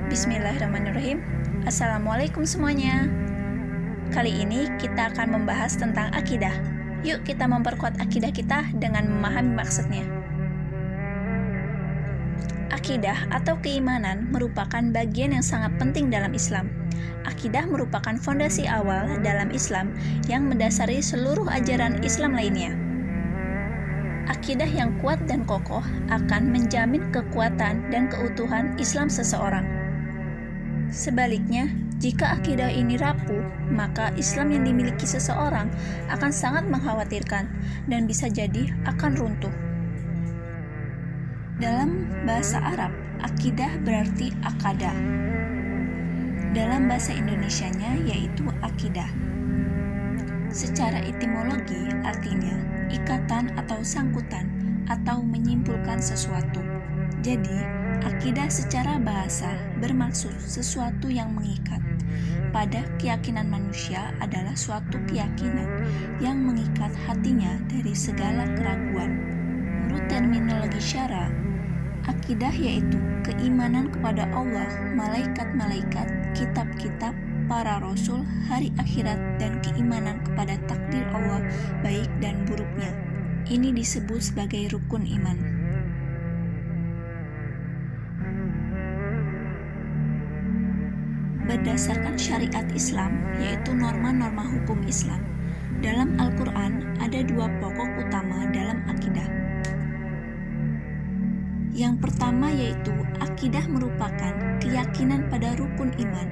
Bismillahirrahmanirrahim. Assalamualaikum semuanya. Kali ini kita akan membahas tentang akidah. Yuk kita memperkuat akidah kita dengan memahami maksudnya. Akidah atau keimanan merupakan bagian yang sangat penting dalam Islam. Akidah merupakan fondasi awal dalam Islam yang mendasari seluruh ajaran Islam lainnya. Akidah yang kuat dan kokoh akan menjamin kekuatan dan keutuhan Islam seseorang. Sebaliknya, jika akidah ini rapuh, maka Islam yang dimiliki seseorang akan sangat mengkhawatirkan dan bisa jadi akan runtuh. Dalam bahasa Arab, akidah berarti akada. Dalam bahasa Indonesianya yaitu akidah. Secara etimologi artinya ikatan atau sangkutan atau menyimpulkan sesuatu. Jadi, akidah secara bahasa bermaksud sesuatu yang mengikat. Pada keyakinan manusia adalah suatu keyakinan yang mengikat hatinya dari segala keraguan. Menurut terminologi syara, akidah yaitu keimanan kepada Allah, malaikat-malaikat, kitab-kitab, para rasul, hari akhirat, dan keimanan kepada takdir Allah baik dan buruknya. Ini disebut sebagai rukun iman. Berdasarkan syariat Islam, yaitu norma-norma hukum Islam, dalam Al-Quran ada dua pokok utama dalam akidah. Yang pertama yaitu akidah merupakan keyakinan pada rukun iman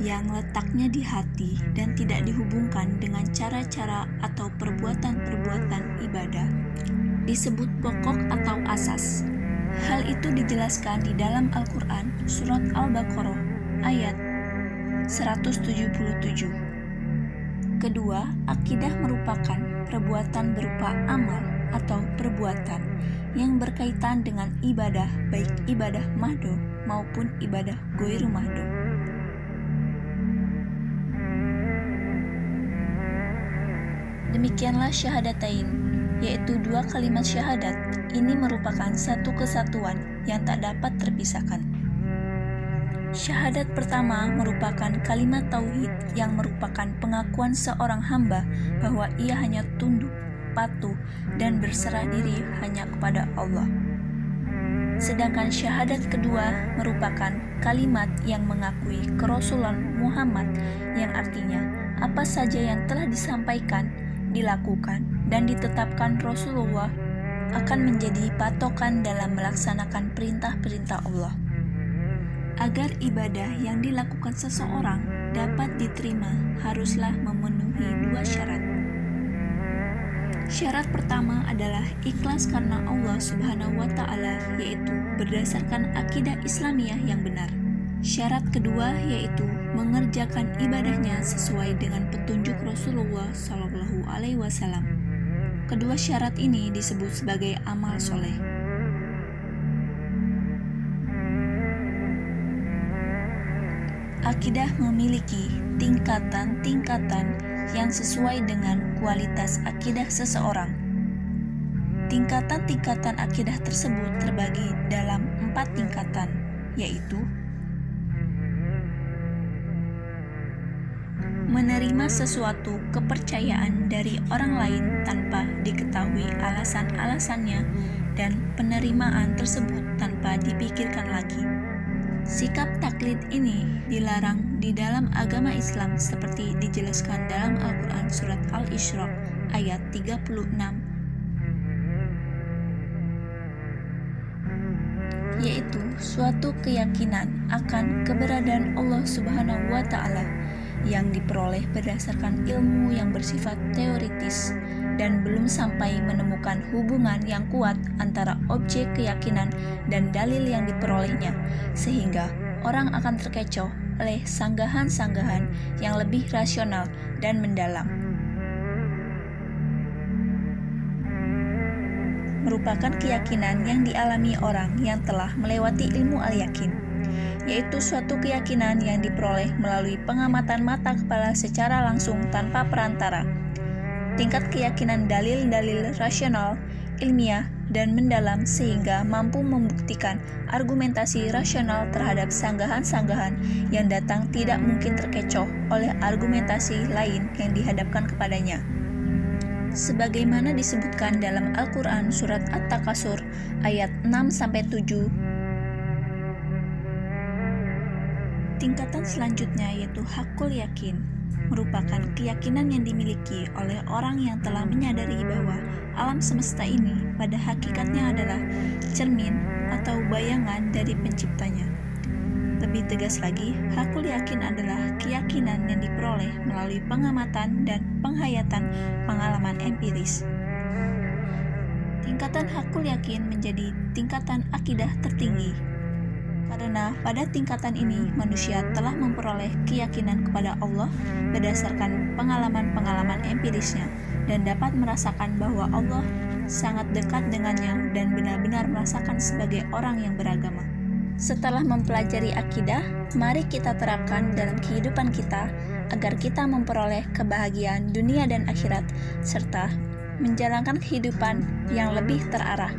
yang letaknya di hati dan tidak dihubungkan dengan cara-cara atau perbuatan-perbuatan ibadah, disebut pokok atau asas. Hal itu dijelaskan di dalam Al-Quran surat Al-Baqarah ayat 177. Kedua, akidah merupakan perbuatan berupa amal atau perbuatan yang berkaitan dengan ibadah, baik ibadah mahdo maupun ibadah ghairu mahdo. Demikianlah syahadatain, yaitu dua kalimat syahadat. Ini merupakan satu kesatuan yang tak dapat terpisahkan. Syahadat pertama merupakan kalimat tauhid yang merupakan pengakuan seorang hamba bahwa ia hanya tunduk, patuh, dan berserah diri hanya kepada Allah. Sedangkan syahadat kedua merupakan kalimat yang mengakui kerasulan Muhammad, yang artinya apa saja yang telah disampaikan, dilakukan, dan ditetapkan Rasulullah akan menjadi patokan dalam melaksanakan perintah-perintah Allah. Agar ibadah yang dilakukan seseorang dapat diterima, haruslah memenuhi dua syarat. Syarat pertama adalah ikhlas karena Allah Subhanahu wa Ta'ala, yaitu berdasarkan akidah Islamiyah yang benar. Syarat kedua yaitu mengerjakan ibadahnya sesuai dengan petunjuk Rasulullah Shallallahu Alaihi Wasallam. Kedua syarat ini disebut sebagai amal soleh. Akidah memiliki tingkatan-tingkatan yang sesuai dengan kualitas akidah seseorang. Tingkatan-tingkatan akidah tersebut terbagi dalam 4 tingkatan, yaitu menerima sesuatu kepercayaan dari orang lain tanpa diketahui alasan-alasannya dan penerimaan tersebut tanpa dipikirkan lagi. Sikap taklid ini dilarang di dalam agama Islam seperti dijelaskan dalam Al-Quran surat Al-Isra ayat 36, yaitu suatu keyakinan akan keberadaan Allah Subhanahu wa Ta'ala yang diperoleh berdasarkan ilmu yang bersifat teoritis dan belum sampai menemukan hubungan yang kuat antara objek keyakinan dan dalil yang diperolehnya, sehingga orang akan terkecoh oleh sanggahan-sanggahan yang lebih rasional dan mendalam. Merupakan keyakinan yang dialami orang yang telah melewati ilmu al-yakin, yaitu suatu keyakinan yang diperoleh melalui pengamatan mata kepala secara langsung tanpa perantara. Tingkat keyakinan dalil-dalil rasional, ilmiah, dan mendalam sehingga mampu membuktikan argumentasi rasional terhadap sanggahan-sanggahan yang datang tidak mungkin terkecoh oleh argumentasi lain yang dihadapkan kepadanya. Sebagaimana disebutkan dalam Al-Quran Surat At-Takasur ayat 6-7. Tingkatan selanjutnya yaitu hakul yakin, merupakan keyakinan yang dimiliki oleh orang yang telah menyadari bahwa alam semesta ini pada hakikatnya adalah cermin atau bayangan dari penciptanya. Lebih tegas lagi, hakul yakin adalah keyakinan yang diperoleh melalui pengamatan dan penghayatan pengalaman empiris. Tingkatan hakul yakin menjadi tingkatan akidah tertinggi, karena pada tingkatan ini manusia telah memperoleh keyakinan kepada Allah berdasarkan pengalaman-pengalaman empirisnya dan dapat merasakan bahwa Allah sangat dekat dengannya dan benar-benar merasakan sebagai orang yang beragama. Setelah mempelajari akidah, mari kita terapkan dalam kehidupan kita agar kita memperoleh kebahagiaan dunia dan akhirat serta menjalankan kehidupan yang lebih terarah.